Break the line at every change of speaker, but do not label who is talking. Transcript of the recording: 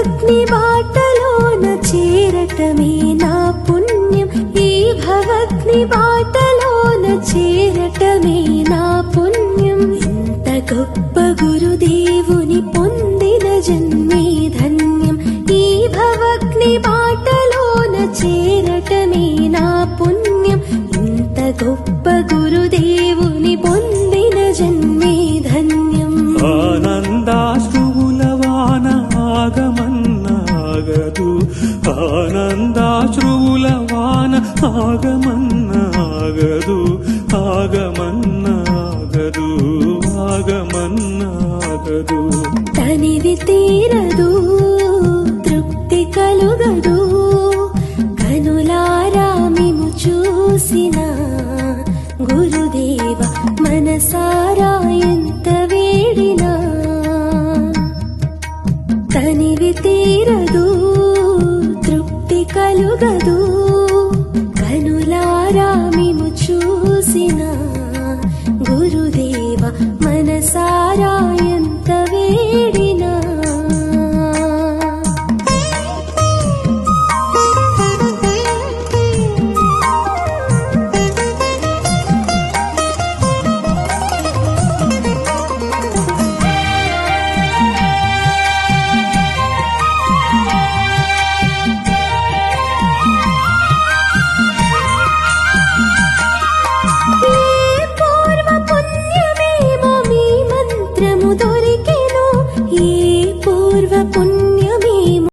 భవగ్ని బాటలోన చేరటమే నా పుణ్యం ఈ భవగ్ని బాటలోన చేరటమే నా పుణ్యం ఇంత గొప్ప గురుదేవుని పొందిన జన్మే ధన్యం ఈ భవగ్ని బాటలోన చేరటమే నా పుణ్యం ఇంత గొప్ప గురుదేవుని పొందిన జన్మే ధన్యం
ఆనందాశ్రువుల వాన ఆగమన్నాగదు ఆనందాశ్రువుల వాన ఆగమన్నాగదు ఆగమన్నాగదు ఆగమన్నాగదు
తనివి తీరదు తృప్తి కలుగదు కనులారా మిము చూసిన గురుదేవ మనసారా ఎంత వేడినా తనివి తీరదు తృప్తి కలుగదు కనులారా మిము చూసిన గురుదేవ మనసారా